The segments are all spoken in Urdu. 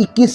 21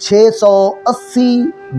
680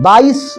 22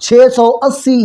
680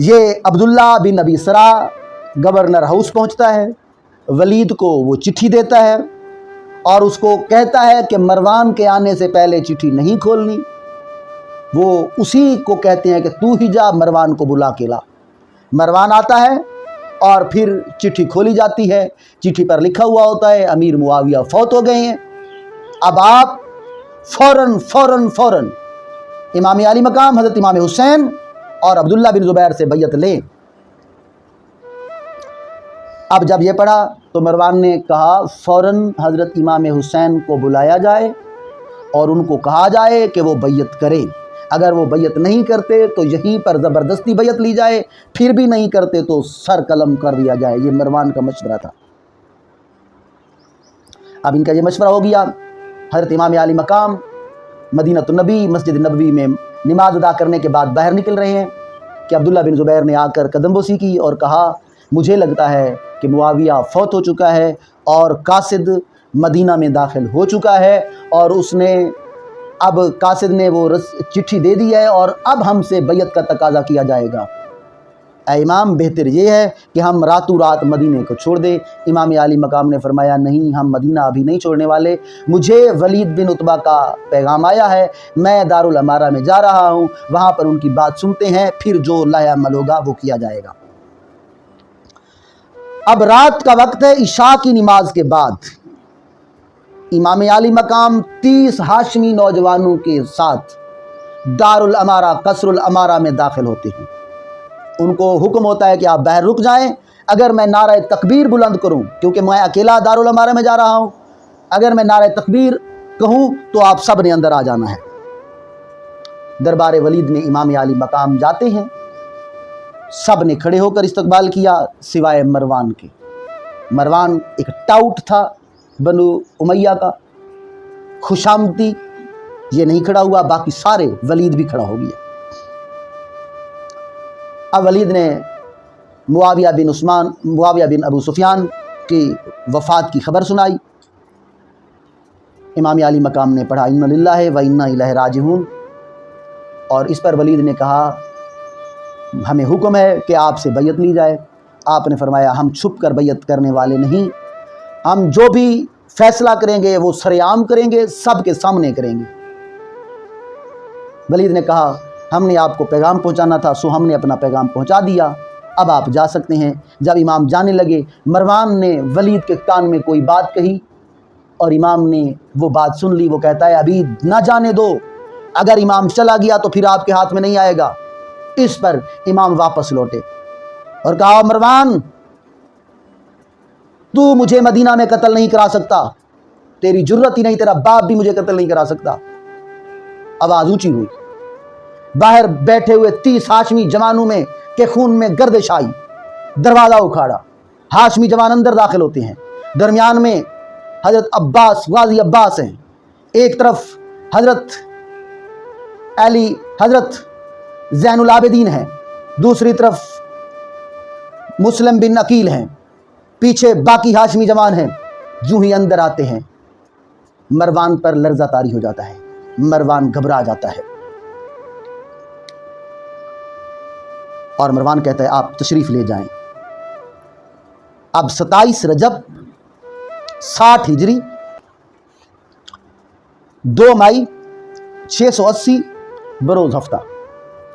یہ عبداللہ بن ابی سرا گورنر ہاؤس پہنچتا ہے، ولید کو وہ چٹھی دیتا ہے اور اس کو کہتا ہے کہ مروان کے آنے سے پہلے چٹھی نہیں کھولنی۔ وہ اسی کو کہتے ہیں کہ تو ہی جا مروان کو بلا کے لا۔ مروان آتا ہے اور پھر چٹھی کھولی جاتی ہے، چٹھی پر لکھا ہوا ہوتا ہے امیر معاویہ فوت ہو گئے ہیں، اب آپ فوراً امام علی مقام حضرت امام حسین اور عبداللہ بن زبیر سے بیعت لیں۔ اب جب یہ پڑھا تو مروان نے کہا فوراً حضرت امام حسین کو بلایا جائے اور ان کو کہا جائے کہ وہ بیعت کریں، اگر وہ بیعت نہیں کرتے تو یہیں پر زبردستی بیعت لی جائے، پھر بھی نہیں کرتے تو سر قلم کر دیا جائے۔ یہ مروان کا مشورہ تھا۔ اب ان کا یہ مشورہ ہو گیا، حضرت امام علی مقام مدینہ النبی مسجد نبوی میں نماز ادا کرنے کے بعد باہر نکل رہے ہیں کہ عبداللہ بن زبیر نے آ کر قدم بوسی کی اور کہا مجھے لگتا ہے کہ معاویہ فوت ہو چکا ہے اور قاصد مدینہ میں داخل ہو چکا ہے، اور اس نے اب قاصد نے وہ چٹھی دے دی ہے اور اب ہم سے بیعت کا تقاضا کیا جائے گا۔ اے امام، بہتر یہ ہے کہ ہم راتوں رات مدینے کو چھوڑ دیں۔ امام علی مقام نے فرمایا نہیں، ہم مدینہ ابھی نہیں چھوڑنے والے، مجھے ولید بن عتبہ کا پیغام آیا ہے، میں دارالامارہ میں جا رہا ہوں، وہاں پر ان کی بات سنتے ہیں، پھر جو لا عمل ہوگا وہ کیا جائے گا۔ اب رات کا وقت ہے، عشاء کی نماز کے بعد امام علی مقام 30 ہاشمی نوجوانوں کے ساتھ دارالامارہ قصر الامارہ میں داخل ہوتے ہیں۔ ان کو حکم ہوتا ہے کہ آپ باہر رک جائیں، اگر میں نعرہ تکبیر بلند کروں، کیونکہ میں اکیلا دارالامارہ میں جا رہا ہوں، اگر میں نعرہ تکبیر کہوں تو آپ سب نے اندر آ جانا ہے۔ دربار ولید میں امام علی مقام جاتے ہیں، سب نے کھڑے ہو کر استقبال کیا سوائے مروان کے۔ مروان ایک ٹاؤٹ تھا بنو امیہ کا، خوشامدی، یہ نہیں کھڑا ہوا، باقی سارے، ولید بھی کھڑا ہو گیا۔ اب ولید نے معاویہ بن ابو سفیان کی وفات کی خبر سنائی۔ امام علی مقام نے پڑھا انا للہ و انا الیہ راجعون، اور اس پر ولید نے کہا ہمیں حکم ہے کہ آپ سے بیعت لی جائے۔ آپ نے فرمایا ہم چھپ کر بیعت کرنے والے نہیں، ہم جو بھی فیصلہ کریں گے وہ سر عام کریں گے، سب کے سامنے کریں گے۔ ولید نے کہا ہم نے آپ کو پیغام پہنچانا تھا، سو ہم نے اپنا پیغام پہنچا دیا، اب آپ جا سکتے ہیں۔ جب امام جانے لگے، مروان نے ولید کے کان میں کوئی بات کہی اور امام نے وہ بات سن لی۔ وہ کہتا ہے ابھی نہ جانے دو، اگر امام چلا گیا تو پھر آپ کے ہاتھ میں نہیں آئے گا۔ اس پر امام واپس لوٹے اور کہا مروان، تو مجھے مدینہ میں قتل نہیں کرا سکتا، تیری جرت ہی نہیں، تیرا باپ بھی مجھے قتل نہیں کرا سکتا۔ آواز اونچی ہوئی، باہر بیٹھے ہوئے 30 ہاشمی جوانوں میں کے خون میں گردش آئی، دروازہ اکھاڑا، ہاشمی جوان اندر داخل ہوتے ہیں، درمیان میں حضرت عباس غازی عباس ہیں، ایک طرف حضرت علی حضرت زین العابدین ہیں، دوسری طرف مسلم بن عقیل ہیں، پیچھے باقی ہاشمی جوان ہیں۔ جو ہی اندر آتے ہیں مروان پر لرزہ طاری ہو جاتا ہے، مروان گھبرا جاتا ہے اور مروان کہتا ہے آپ تشریف لے جائیں۔ اب 27 رجب 60 ہجری 2 مئی 680 بروز ہفتہ،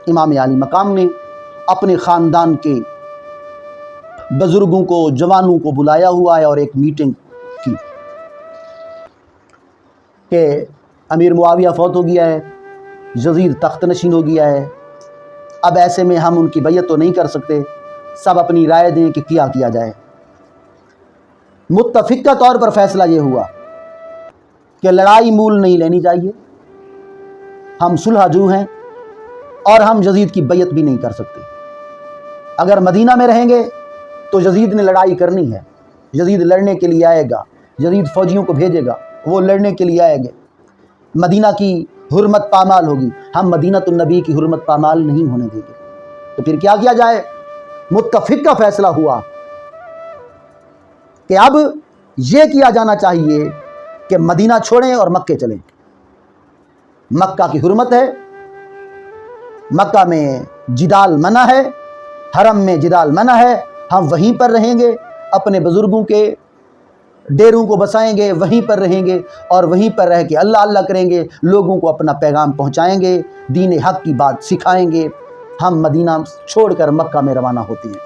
امام علی مقام نے اپنے خاندان کے بزرگوں کو، جوانوں کو بلایا ہوا ہے اور ایک میٹنگ کی کہ امیر معاویہ فوت ہو گیا ہے، یزید تخت نشین ہو گیا ہے، اب ایسے میں ہم ان کی بیعت تو نہیں کر سکتے، سب اپنی رائے دیں کہ کیا کیا جائے۔ متفقہ طور پر فیصلہ یہ ہوا کہ لڑائی مول نہیں لینی چاہیے، ہم صلح جو ہیں اور ہم یزید کی بیعت بھی نہیں کر سکتے۔ اگر مدینہ میں رہیں گے تو یزید نے لڑائی کرنی ہے، یزید لڑنے کے لیے آئے گا، یزید فوجیوں کو بھیجے گا، وہ لڑنے کے لیے آئیں گے، مدینہ کی حرمت پامال ہوگی، ہم مدینہ النبی کی حرمت پامال نہیں ہونے دیں گے۔ تو پھر کیا کیا جائے؟ متفق کا فیصلہ ہوا کہ اب یہ کیا جانا چاہیے کہ مدینہ چھوڑیں اور مکے چلیں۔ مکہ کی حرمت ہے، مکہ میں جدال منع ہے، حرم میں جدال منع ہے، ہم وہیں پر رہیں گے، اپنے بزرگوں کے ڈیروں کو بسائیں گے، وہیں پر رہیں گے اور وہیں پر رہ کے اللہ اللہ کریں گے، لوگوں کو اپنا پیغام پہنچائیں گے، دین حق کی بات سکھائیں گے۔ ہم مدینہ چھوڑ کر مکہ میں روانہ ہوتے ہیں۔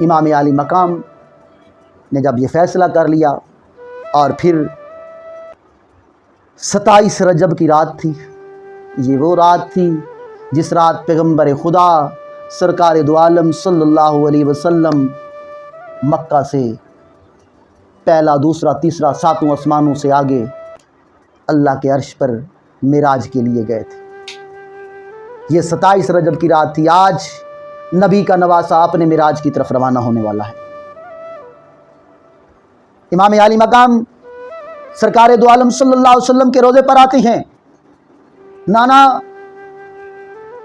امام عالی مقام نے جب یہ فیصلہ کر لیا، اور پھر 27 رجب کی رات تھی، یہ وہ رات تھی جس رات پیغمبر خدا سرکار دو عالم صلی اللہ علیہ وسلم مکہ سے پہلا، دوسرا، تیسرا، 7 آسمانوں سے آگے اللہ کے عرش پر معراج کے لیے گئے تھے۔ یہ 27 رجب کی رات تھی۔ آج نبی کا نواسہ اپنے معراج کی طرف روانہ ہونے والا ہے۔ امام عالی مقام سرکار دو عالم صلی اللہ علیہ وسلم کے روضے پر آتے ہیں۔ نانا،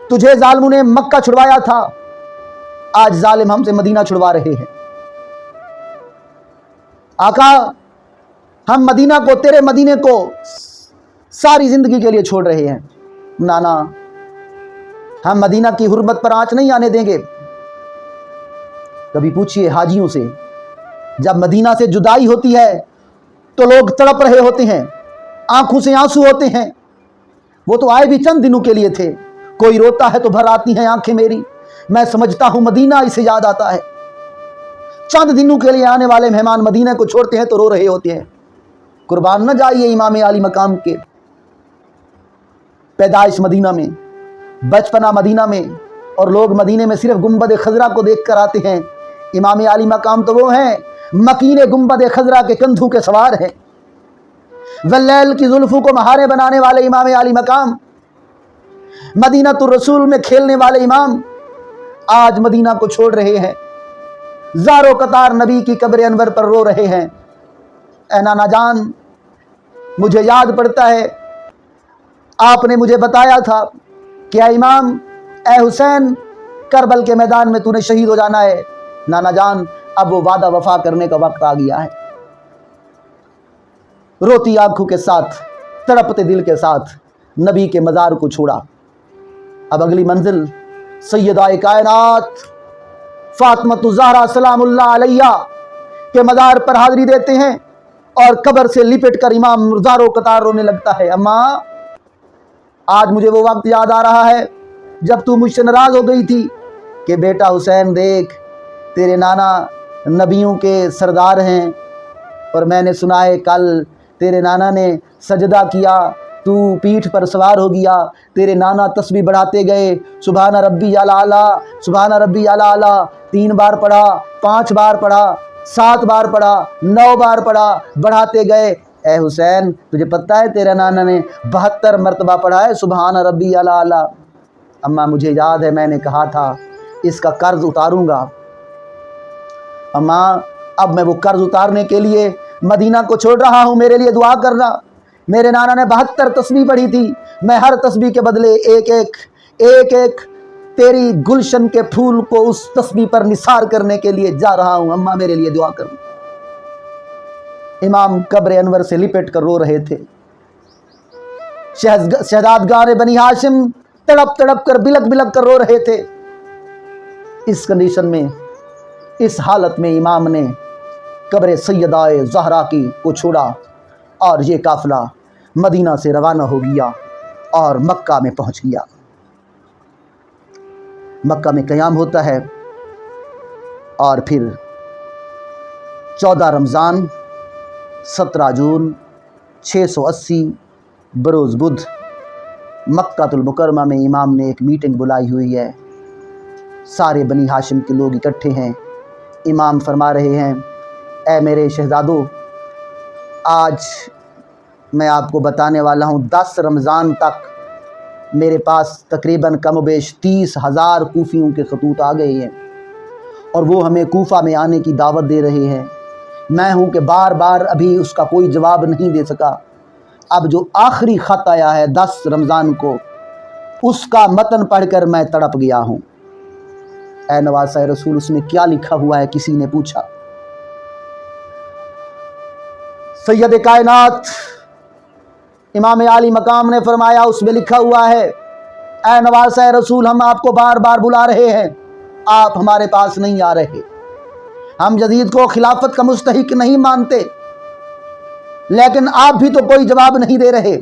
تجھے ظالموں نے مکہ چھڑوایا تھا، آج ظالم ہم سے مدینہ چھڑوا رہے ہیں۔ آقا، ہم مدینہ کو، تیرے مدینے کو ساری زندگی کے لیے چھوڑ رہے ہیں۔ نانا، ہم مدینہ کی حرمت پر آنچ نہیں آنے دیں گے۔ کبھی پوچھئے حاجیوں سے، جب مدینہ سے جدائی ہوتی ہے تو لوگ تڑپ رہے ہوتے ہیں، آنکھوں سے آنسو ہوتے ہیں۔ وہ تو آئے بھی چند دنوں کے لیے تھے۔ کوئی روتا ہے تو بھر آتی ہیں آنکھیں میری، میں سمجھتا ہوں مدینہ اسے یاد آتا ہے۔ چند دنوں کے لیے آنے والے مہمان مدینہ کو چھوڑتے ہیں تو رو رہے ہوتے ہیں۔ قربان نہ جائیے امام عالی مقام کے، پیدائش مدینہ میں، بچپنا مدینہ میں، اور لوگ مدینے میں صرف گنبد خضرا کو دیکھ کر آتے ہیں۔ امام عالی مقام تو وہ ہیں مکین گنبد خضرا کے کندھوں کے سوار ہیں، واللیل کی زلفوں کو مہارے بنانے والے امام عالی مقام، مدینہ الرسول میں کھیلنے والے امام آج مدینہ کو چھوڑ رہے ہیں، زاروں قطار نبی کی قبر انور پر رو رہے ہیں۔ اے نانا جان، مجھے یاد پڑتا ہے آپ نے مجھے بتایا تھا کہ اے امام، اے حسین، کربل کے میدان میں تو نے شہید ہو جانا ہے۔ نانا جان، اب وہ وعدہ وفا کرنے کا وقت آ گیا ہے۔ روتی آنکھوں کے ساتھ، تڑپتے دل کے ساتھ نبی کے مزار کو چھوڑا۔ اب اگلی منزل سیدہ کائنات فاطمہ الزہرا سلام اللہ علیہ کے مزار پر حاضری دیتے ہیں، اور قبر سے لپٹ کر امام زاروں قطار رونے لگتا ہے۔ اماں، آج مجھے وہ وقت یاد آ رہا ہے جب تو مجھ سے ناراض ہو گئی تھی کہ بیٹا حسین دیکھ، تیرے نانا نبیوں کے سردار ہیں، اور میں نے سنا ہے کل تیرے نانا نے سجدہ کیا، تو پیٹھ پر سوار ہو گیا، تیرے نانا تسبیح بڑھاتے گئے، سبحان ربی الاعلیٰ، سبحان ربی الاعلیٰ 3 بار پڑھا، 5 بار پڑھا، 7 بار پڑھا، 9 بار پڑھا، بڑھاتے گئے۔ اے حسین، تجھے پتہ ہے تیرے نانا نے 72 مرتبہ پڑھا ہے سبحان ربی الاعلیٰ۔ اماں، مجھے یاد ہے میں نے کہا تھا اس کا قرض اتاروں گا۔ اماں، اب میں وہ قرض اتارنے کے لیے مدینہ کو چھوڑ رہا ہوں، میرے لیے دعا کرنا۔ میرے نانا نے 72 تسبیح پڑھی تھی، میں ہر تسبیح کے بدلے ایک تیری گلشن کے پھول کو اس تسبیح پر نثار کرنے کے لیے جا رہا ہوں۔ اماں، میرے لیے دعا کرنا۔ امام قبر انور سے لپٹ کر رو رہے تھے۔ شہزادگان بنی ہاشم تڑپ تڑپ کر، بلک بلک کر رو رہے تھے۔ اس کنڈیشن میں، اس حالت میں امام نے قبر سیدہ زہرا کی کو چھوڑا، اور یہ قافلہ مدینہ سے روانہ ہو گیا اور مکہ میں پہنچ گیا۔ مکہ میں قیام ہوتا ہے، اور پھر 14 رمضان 17 جون 680 بروز بدھ مکہ المکرمہ میں امام نے ایک میٹنگ بلائی ہوئی ہے۔ سارے بنی ہاشم کے لوگ اکٹھے ہیں۔ امام فرما رہے ہیں، اے میرے شہزادو، آج میں آپ کو بتانے والا ہوں 10 رمضان تک میرے پاس تقریباً کم و بیش 30,000 کوفیوں کے خطوط آ گئے ہیں، اور وہ ہمیں کوفہ میں آنے کی دعوت دے رہے ہیں۔ میں ہوں کہ بار بار ابھی اس کا کوئی جواب نہیں دے سکا۔ اب جو آخری خط آیا ہے 10 رمضان کو، اس کا متن پڑھ کر میں تڑپ گیا ہوں۔ اے نواسہ رسول، اس میں کیا لکھا ہوا ہے؟ کسی نے پوچھا۔ سید کائنات امام عالی مقام نے فرمایا، اس میں لکھا ہوا ہے، اے نواسہ رسول، ہم آپ کو بار بار بلا رہے ہیں، آپ ہمارے پاس نہیں آ رہے، ہم یزید کو خلافت کا مستحق نہیں مانتے، لیکن آپ بھی تو کوئی جواب نہیں دے رہے۔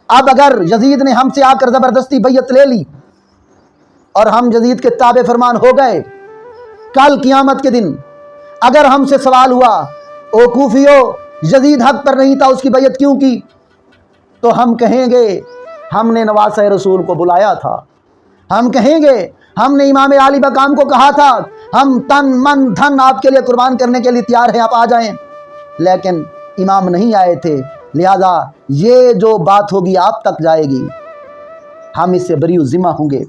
اب اگر یزید نے ہم سے آ کر زبردستی بیعت لے لی اور ہم یزید کے تابع فرمان ہو گئے، کل قیامت کے دن اگر ہم سے سوال ہوا او کوفیو یزید حق پر نہیں تھا، اس کی بیعت کیوں کی؟ تو ہم کہیں گے ہم نے نواسہ رسول کو بلایا تھا، ہم کہیں گے ہم نے امام علی مقام کو کہا تھا ہم تن من دھن آپ کے لیے قربان کرنے کے لیے تیار ہیں، آپ آ جائیں، لیکن امام نہیں آئے تھے، لہذا یہ جو بات ہوگی آپ تک جائے گی، ہم اس سے بری ذمہ ہوں گے۔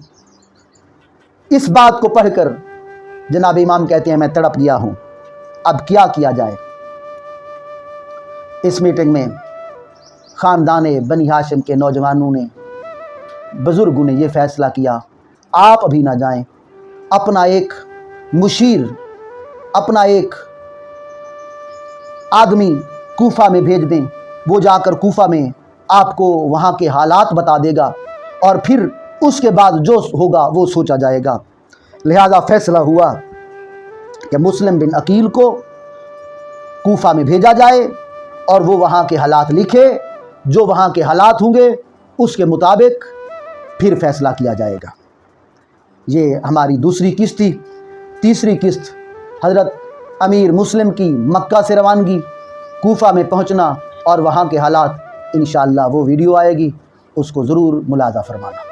اس بات کو پڑھ کر جناب امام کہتے ہیں میں تڑپ گیا ہوں، اب کیا کیا جائے؟ اس میٹنگ میں خاندان بنی ہاشم کے نوجوانوں نے، بزرگوں نے یہ فیصلہ کیا آپ ابھی نہ جائیں، اپنا ایک مشیر، اپنا ایک آدمی کوفہ میں بھیج دیں، وہ جا کر کوفہ میں آپ کو وہاں کے حالات بتا دے گا اور پھر اس کے بعد جو ہوگا وہ سوچا جائے گا۔ لہذا فیصلہ ہوا کہ مسلم بن عقیل کو کوفہ میں بھیجا جائے اور وہ وہاں کے حالات لکھے، جو وہاں کے حالات ہوں گے اس کے مطابق پھر فیصلہ کیا جائے گا۔ یہ ہماری دوسری قسط تھی۔ تیسری قسط حضرت امیر مسلم کی مکہ سے روانگی، کوفہ میں پہنچنا اور وہاں کے حالات، انشاءاللہ وہ ویڈیو آئے گی، اس کو ضرور ملاحظہ فرمانا۔